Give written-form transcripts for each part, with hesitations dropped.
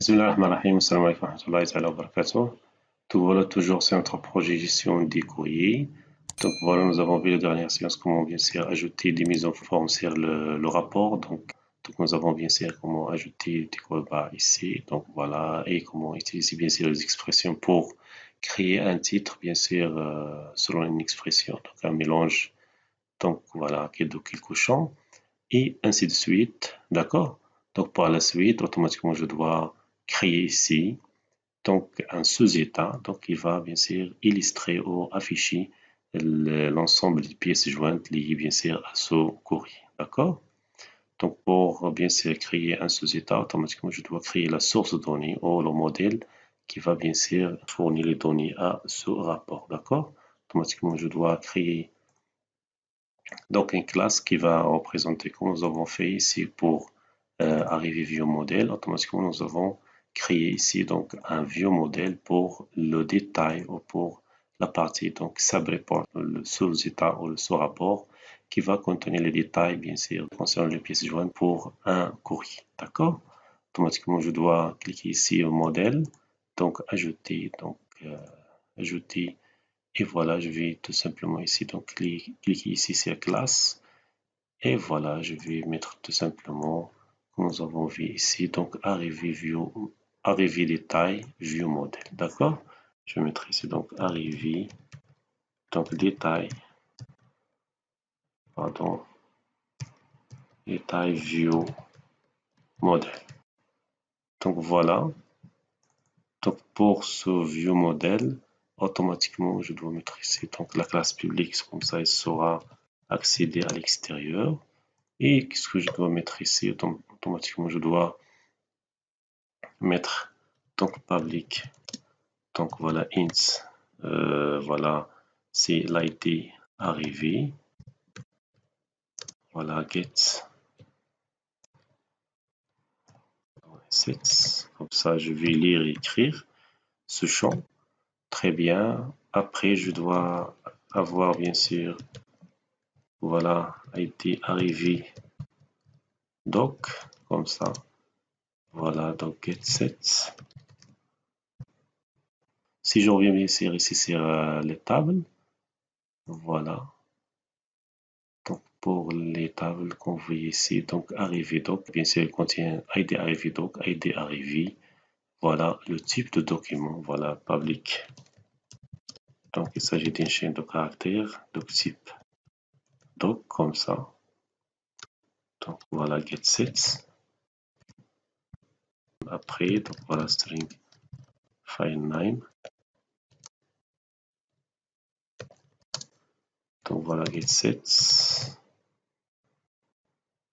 Bismillahirrahmanirrahim, assalamu alaikum wa rahmatullahi wa barakatuh. Donc voilà, toujours c'est notre projet gestion des courriers. Donc voilà, nous avons vu la dernière séance comment bien sûr ajouter des mises en forme sur le rapport. Donc nous avons bien sûr comment ajouter des courriers ici. Donc voilà, et comment utiliser bien sûr les expressions pour créer un titre bien sûr selon une expression. Donc un mélange. Donc voilà, de quelques champs et ainsi de suite. D'accord? Donc par la suite, automatiquement je dois créer ici donc un sous-état, donc il va bien sûr illustrer ou afficher l'ensemble des pièces jointes liées bien sûr à ce courrier, d'accord? Donc pour bien sûr créer un sous-état, automatiquement je dois créer la source de données ou le modèle qui va bien sûr fournir les données à ce rapport, d'accord? Automatiquement je dois créer donc une classe qui va représenter comme nous avons fait ici pour arriver view modèle. Automatiquement nous avons créé ici donc un view modèle pour le détail ou pour la partie donc sub-report, le sous-état ou le sous-rapport qui va contenir les détails bien sûr concernant les pièces jointes pour un courrier. D'accord? Automatiquement je dois cliquer ici au modèle, donc ajouter, ajouter. Et voilà, je vais tout simplement ici, donc cliquer ici sur classe. Et voilà, je vais mettre tout simplement, comme nous avons vu ici, donc arrivée détail, view modèle. D'accord? Je vais mettre ici donc arrivée, donc détail, pardon, détail, view modèle. Donc voilà. Donc pour ce view modèle, automatiquement, je dois mettre ici donc la classe publique, comme ça il saura accéder à l'extérieur. Et qu'est-ce que je dois mettre ici? Automatiquement, je dois mettre donc public. Donc voilà, int. Voilà, c'est l'ID arrivé. Voilà, get set. Comme ça, je vais lire et écrire ce champ. Très bien. Après, je dois avoir bien sûr, voilà, ID arrivé. Donc, comme ça. Voilà, donc get set. Si je reviens bien sûr ici sur les tables, voilà. Donc pour les tables qu'on voit ici, donc arrivé doc, bien sûr, il contient ID arrivé doc, ID arrivé. Voilà le type de document, voilà public. Donc il s'agit d'une chaîne de caractères, de type doc, comme ça. Donc voilà get set. Après, donc voilà string file name. Donc voilà get set.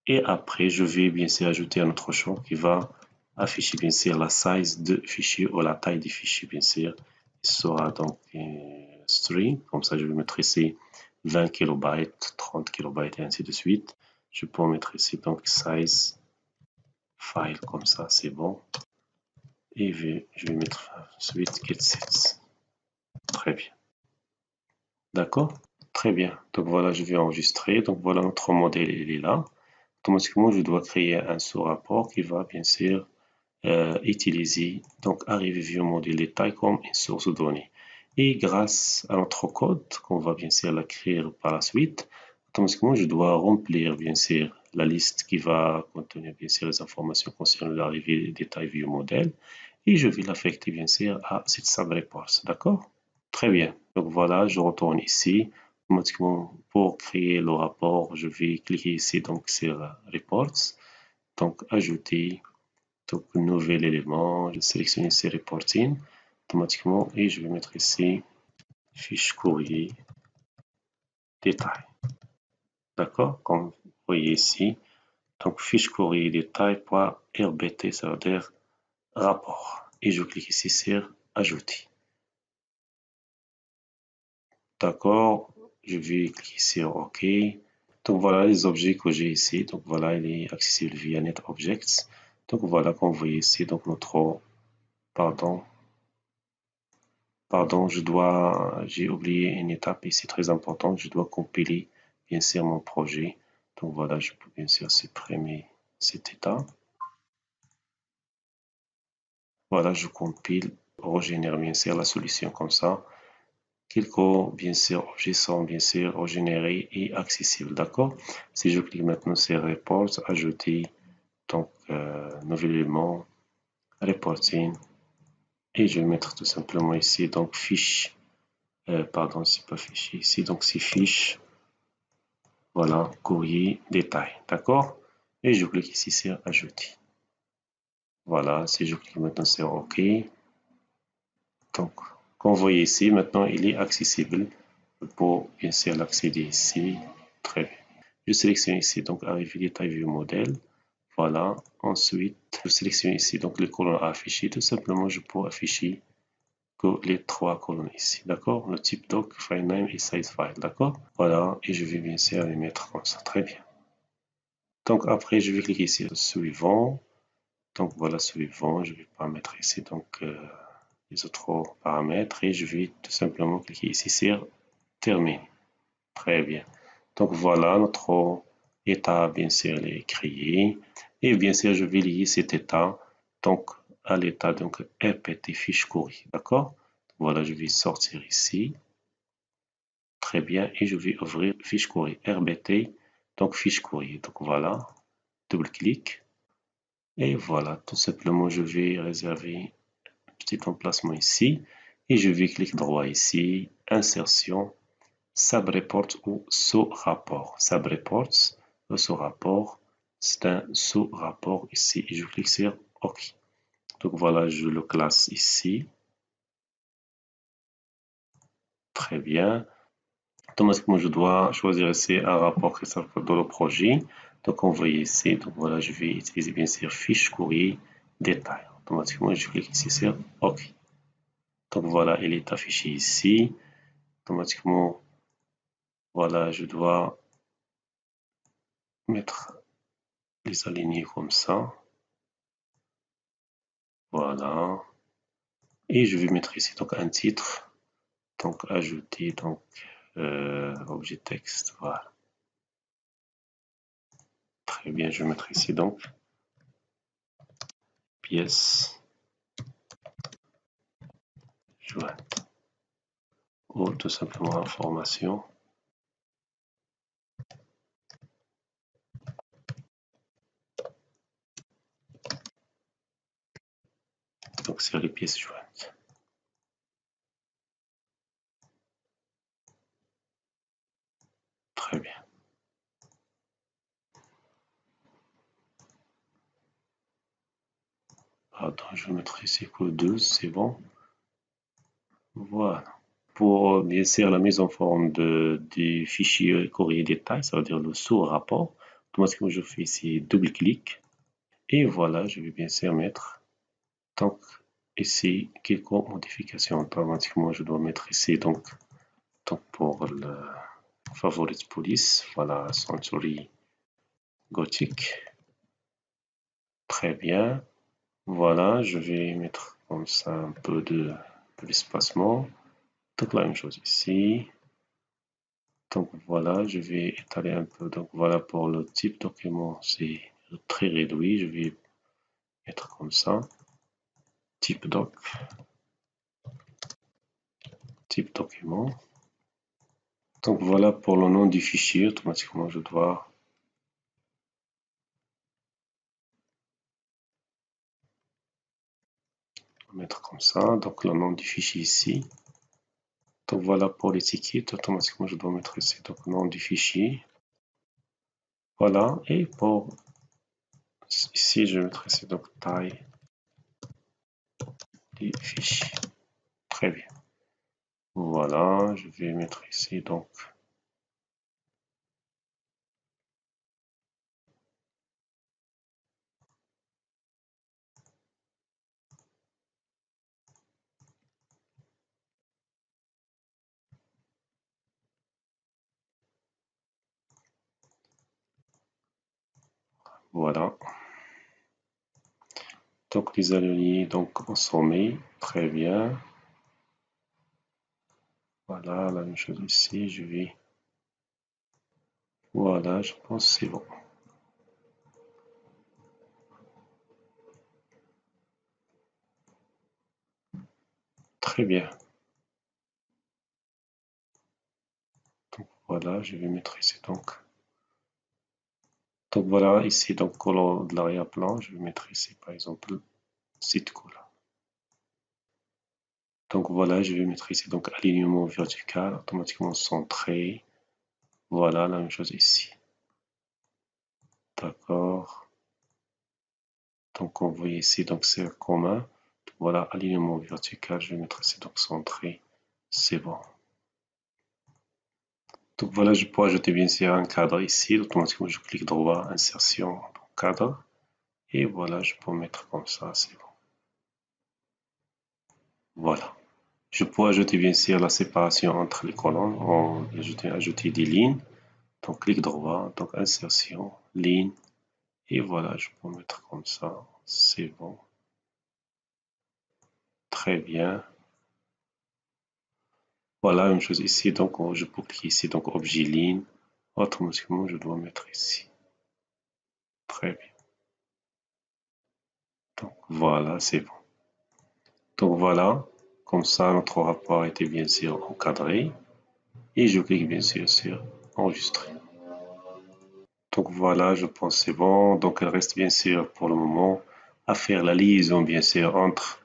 Et après, je vais bien sûr ajouter un autre champ qui va afficher bien sûr la size de fichier ou la taille des fichiers bien sûr. Il sera donc string, comme ça je vais mettre ici 20 KB, 30 KB et ainsi de suite. Je peux mettre ici donc size file, comme ça c'est bon. Et je vais mettre ensuite get set. Très bien. D'accord? Très bien. Donc voilà, je vais enregistrer. Donc voilà, notre modèle, il est là. Automatiquement, je dois créer un sous-rapport qui va bien sûr utiliser donc arriver view modèle détail comme une source de données. Et grâce à notre code qu'on va bien sûr la créer par la suite, automatiquement, je dois remplir bien sûr la liste qui va contenir bien sûr les informations concernant l'arrivée détail view modèle et je vais l'affecter bien sûr à cette sub-report. D'accord? Très bien. Donc voilà, je retourne ici. Automatiquement, pour créer le rapport, je vais cliquer ici donc sur Reports. Donc ajouter donc nouvel élément. Je sélectionne ici Reporting automatiquement et je vais mettre ici fiche courrier détail. D'accord? Comme vous voyez ici. Donc fiche courrier détail.rbt, ça veut dire rapport. Et je clique ici sur ajouter. D'accord, je vais cliquer sur OK. Donc voilà les objets que j'ai ici. Donc voilà, il est accessible via NetObjects. Donc voilà, comme vous voyez ici, donc notre, pardon, j'ai oublié une étape ici très importante. Je dois compiler bien sûr mon projet. Donc voilà, je peux bien sûr supprimer cet état. Voilà, je compile, régénère bien sûr la solution comme ça. Quelques, bien sûr, objets sont bien sûr régénérés et accessibles, d'accord? Si je clique maintenant sur Report, ajouter, donc, nouvel élément, reporting, et je vais mettre tout simplement ici, donc, fiche, pardon, c'est pas fichier ici, donc, c'est fiche, voilà, courrier, détail, d'accord? Et je clique ici sur ajouter. Voilà, si je clique maintenant sur OK, donc, comme vous voyez ici, maintenant, il est accessible pour bien sûr l'accéder ici. Très bien. Je sélectionne ici, donc, arriver détail view modèle. Voilà. Ensuite, je sélectionne ici, donc, les colonnes à afficher. Tout simplement, je peux afficher que les trois colonnes ici. D'accord? Le type doc, file name et size file. D'accord? Voilà. Et je vais bien sûr les mettre comme ça. Très bien. Donc, après, je vais cliquer ici sur suivant. Donc, voilà, suivant. Je ne vais pas mettre ici, donc, les autres paramètres et je vais tout simplement cliquer ici sur terminer. Très bien. Donc voilà, notre état bien sûr est créé et bien sûr je vais lier cet état donc à l'état donc rpt fiche courrier. D'accord? Voilà, je vais sortir ici. Très bien, et je vais ouvrir fiche courrier rbt, donc fiche courrier. Donc voilà, double clic et voilà, tout simplement je vais réserver petit emplacement ici et je vais cliquer droit ici, insertion, sub-report ou sous-rapport. Sub-reports ou sous-rapport, c'est un sous-rapport ici et je clique sur OK. Donc voilà, je le classe ici. Très bien. Automatiquement, je dois choisir ici un rapport qui s'appelle dans le projet. Donc on voit ici, donc voilà, je vais utiliser bien sûr fiche courrier détail. Automatiquement, je clique ici sur OK. Donc voilà, il est affiché ici. Automatiquement, voilà, je dois mettre les alignés comme ça. Voilà. Et je vais mettre ici donc un titre. Donc ajouter donc objet texte. Voilà. Très bien, je vais mettre ici donc pièce jointe. Ou tout simplement information. Donc c'est les pièces jointes. Très bien. Attends, je vais mettre ici que 12, c'est bon. Voilà. Pour bien sûr la mise en forme du fichier courrier détail, ça veut dire le sous-rapport, automatiquement je fais ici double-clic. Et voilà, je vais bien sûr mettre donc ici quelques modifications. Automatiquement, je dois mettre ici donc pour le favorite police, voilà, Century Gothic. Très bien. Voilà, je vais mettre comme ça un peu d'espacement. Donc la même chose ici. Donc voilà, je vais étaler un peu. Donc voilà pour le type document, c'est très réduit. Je vais mettre comme ça. Type doc, type document. Donc voilà pour le nom du fichier. Automatiquement, je dois mettre comme ça. Donc le nom du fichier ici. Donc voilà pour l'étiquette. Automatiquement, je dois mettre ici donc nom du fichier. Voilà. Et pour ici, je vais mettre ici donc taille du fichier. Très bien. Voilà. Je vais mettre ici donc voilà. Donc les alignés donc en sommet. Très bien. Voilà, la même chose ici. Je vais. Voilà, je pense que c'est bon. Très bien. Donc voilà, je vais mettre ici donc voilà ici donc color de l'arrière-plan, je vais mettre ici par exemple site color. Donc voilà, je vais mettre ici donc alignement vertical automatiquement centré. Voilà la même chose ici. D'accord. Donc on voit ici donc c'est commun. Voilà alignement vertical, je vais mettre ici donc centré. C'est bon. Donc voilà, je peux ajouter bien sûr un cadre ici. Automatiquement, je clique droit, insertion, cadre. Et voilà, je peux mettre comme ça, c'est bon. Voilà. Je peux ajouter bien sûr la séparation entre les colonnes en ajouter des lignes. Donc clic droit, donc insertion, ligne. Et voilà, je peux mettre comme ça, c'est bon. Très bien. Voilà, une chose ici, donc je peux cliquer ici, donc objet ligne. Automatiquement, je dois mettre ici. Très bien. Donc voilà, c'est bon. Donc voilà, comme ça notre rapport a été bien sûr encadré et je clique bien sûr sur enregistrer. Donc voilà, je pense c'est bon. Donc il reste bien sûr pour le moment à faire la liaison bien sûr entre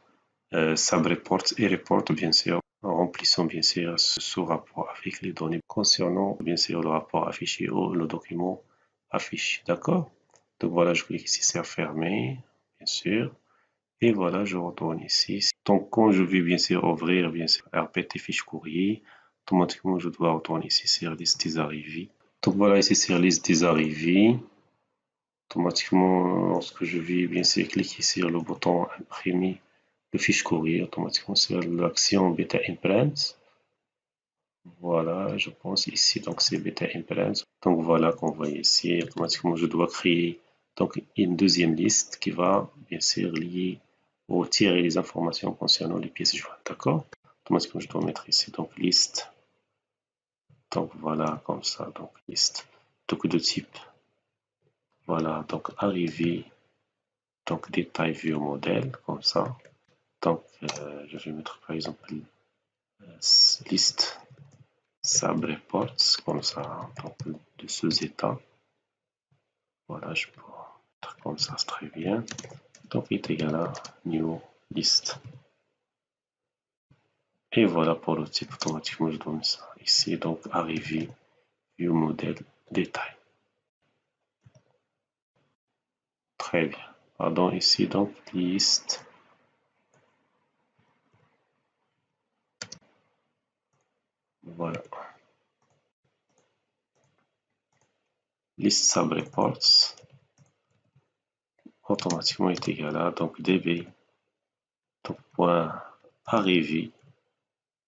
SAB-Report et Report bien sûr en remplissant bien sûr ce rapport avec les données concernant bien sûr le rapport affiché ou le document affiché. D'accord? Donc voilà, je clique ici sur fermer, bien sûr. Et voilà, je retourne ici. Donc, quand je vais bien sûr ouvrir, bien sûr, répéter fiche courrier, automatiquement, je dois retourner ici sur liste des arrivés. Donc, voilà, ici sur liste des arrivés. Automatiquement, lorsque je vais bien sûr cliquer sur le bouton imprimer le fiche courrier, automatiquement sur l'action Beta Imprint. Voilà, je pense ici, donc c'est Beta Imprint. Donc, voilà qu'on voit ici, automatiquement, je dois créer donc une deuxième liste qui va bien sûr lier ou tirer les informations concernant les pièces jointes, d'accord? Automatiquement, je dois mettre ici donc liste. Donc voilà, comme ça, donc liste. Donc de type, voilà, donc arrivé, donc détail vue au modèle, comme ça. Donc je vais mettre par exemple liste SAB reports, comme ça, donc de ce état. Voilà, je peux mettre comme ça, c'est très bien. Donc il est égal à new list. Et voilà pour le type, automatiquement je donne ça ici, donc arrivé, view modèle, détail. Très bien. Pardon, ici donc liste. Voilà. Liste sub reports automatiquement est égal à donc db donc point arrivé.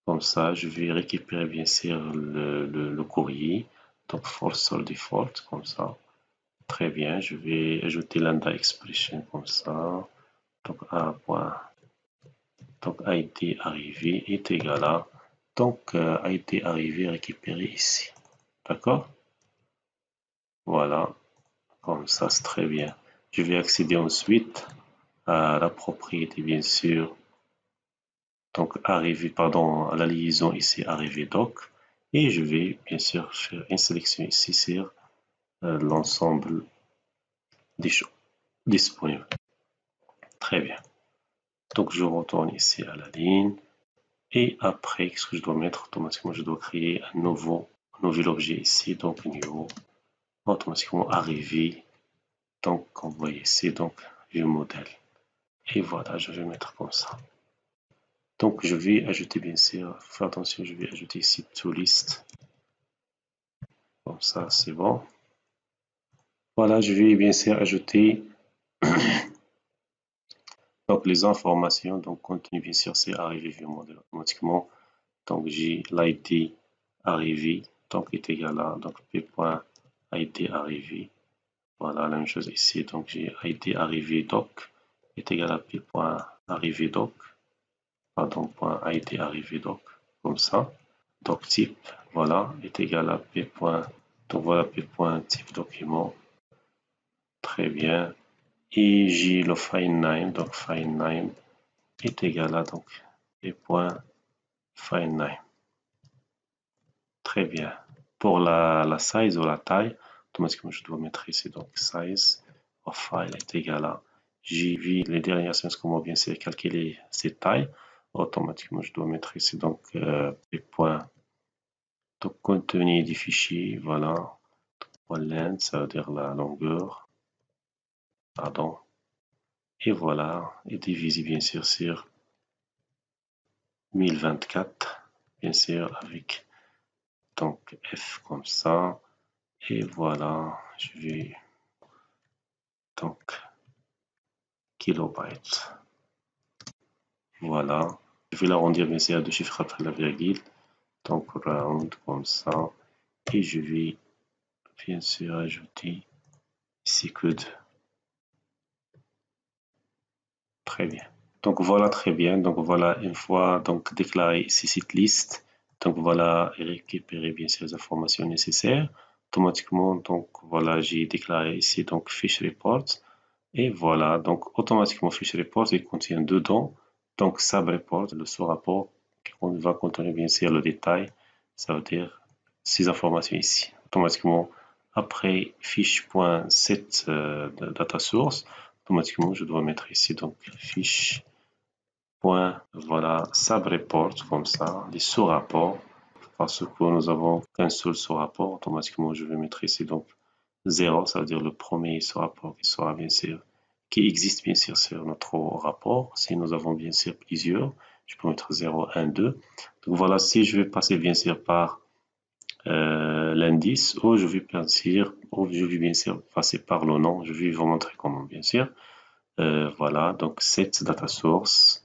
Comme ça, je vais récupérer bien sûr le courrier. Donc force sur default comme ça. Très bien, je vais ajouter lambda expression comme ça. Donc a point donc a été arrivé est égal à donc a été arrivé récupéré ici. D'accord? Voilà, comme ça c'est très bien. Je vais accéder ensuite à la propriété bien sûr. Donc arrivé, pardon, à la liaison ici arrivé doc. Et je vais bien sûr faire une sélection ici sur l'ensemble des choses disponibles. Très bien. Donc je retourne ici à la ligne. Et après, qu'est-ce que je dois mettre? Automatiquement, je dois créer un nouvel objet ici. Donc new, automatiquement arrivé. Donc on voit ici, donc view modèle. Et voilà, je vais mettre comme ça. Donc je vais ajouter bien sûr, faire attention, je vais ajouter ici to list. Comme ça, c'est bon. Voilà, je vais bien sûr ajouter donc les informations. Donc contenu bien sûr c'est arrivé view modèle automatiquement. Donc j'ai l'ID arrivé donc est égal à donc p.id arrivé. Voilà la même chose ici. Donc j'ai id arrivé doc est égal à p.arrivé doc. Pardon, .id arrivé doc comme ça. Donc type voilà est égal à p. Donc voilà p.type document. Très bien. Et j'ai le file name, donc file name est égal à donc p. file name. Très bien. Pour la size ou la taille, automatiquement je dois mettre ici donc size of file est égal à j'ai vu les dernières séances comment bien c'est calculer ces tailles. Automatiquement je dois mettre ici donc les points de contenu du fichier. Voilà. Point length, ça veut dire la longueur. Pardon. Et voilà. Et divisé bien sûr sur 1024. Bien sûr avec donc F comme ça. Et voilà. Je vais donc kilobytes. Voilà. Je vais l'arrondir bien sûr à deux chiffres après la virgule. Donc round comme ça. Et je vais bien sûr ajouter ici code. Très bien. Donc voilà très bien. Donc voilà une fois donc déclaré ici cette liste. Donc voilà récupérer bien sûr les informations nécessaires. Automatiquement donc voilà j'ai déclaré ici donc fiche report. Et voilà donc automatiquement fiche report il contient dedans donc sub report le sous-rapport qui va contenir bien sûr le détail. Ça veut dire ces informations ici. Automatiquement après fiche.set data source. Automatiquement je dois mettre ici donc fiche point voilà sub report comme ça les sous-rapports parce que nous avons qu'un seul sous-rapport. Automatiquement je vais mettre ici donc 0, ça veut dire le premier sous-rapport qui sera bien sûr qui existe bien sûr sur notre rapport. Si nous avons bien sûr plusieurs, je peux mettre 0, 1, 2. Donc voilà, si je vais passer bien sûr par l'indice ou je vais bien sûr passer par le nom, je vais vous montrer comment bien sûr. Voilà, donc set data source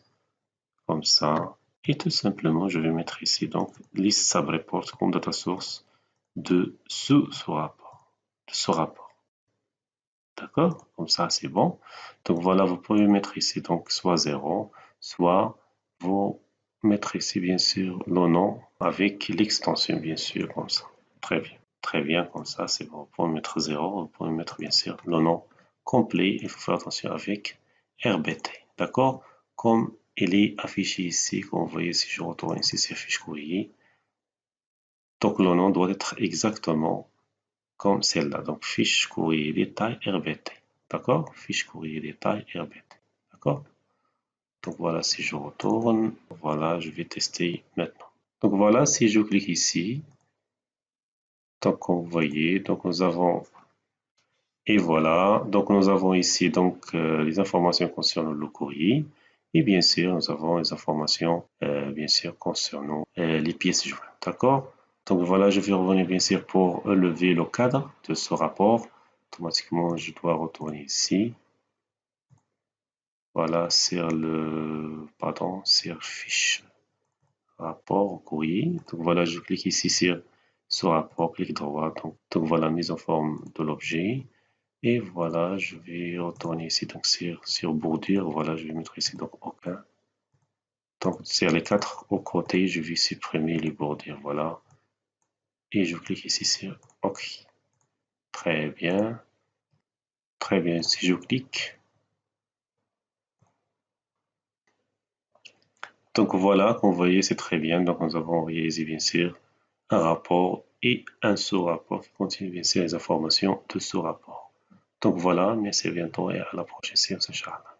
comme ça. Et tout simplement, je vais mettre ici donc list sub report comme data source de ce rapport. D'accord? Comme ça, c'est bon. Donc voilà, vous pouvez mettre ici donc soit 0, soit vous mettre ici bien sûr le nom avec l'extension bien sûr comme ça. Très bien. Très bien, comme ça, c'est bon. Vous pouvez mettre 0, vous pouvez mettre bien sûr le nom complet. Il faut faire attention avec RBT. D'accord? Comme il est affiché ici, comme vous voyez, si je retourne ici sur fiche courrier, donc le nom doit être exactement comme celle-là. Donc fiche courrier détail RBT. D'accord? Fiche courrier détail RBT. D'accord? Donc voilà, si je retourne, voilà, je vais tester maintenant. Donc voilà, si je clique ici, donc comme vous voyez, donc nous avons et voilà, donc nous avons ici donc les informations concernant le courrier et bien sûr nous avons les informations bien sûr concernant les pièces jointes. D'accord? Donc voilà, je vais revenir bien sûr pour lever le cadre de ce rapport. Automatiquement, je dois retourner ici. Voilà, sur sur fiche rapport au courrier. Donc voilà, je clique ici sur ce rapport, clic droit. Donc voilà, mise en forme de l'objet. Et voilà, je vais retourner ici donc sur bordure. Voilà, je vais mettre ici donc aucun. Donc sur les quatre aux côtés, je vais supprimer les bordures. Voilà. Et je clique ici sur OK. Très bien. Très bien. Si je clique. Donc voilà, comme vous voyez, c'est très bien. Donc nous avons réalisé bien sûr un rapport et un sous-rapport qui contient bien sûr les informations de ce rapport. Donc voilà, merci à bientôt et à la prochaine séance, Inch'Allah.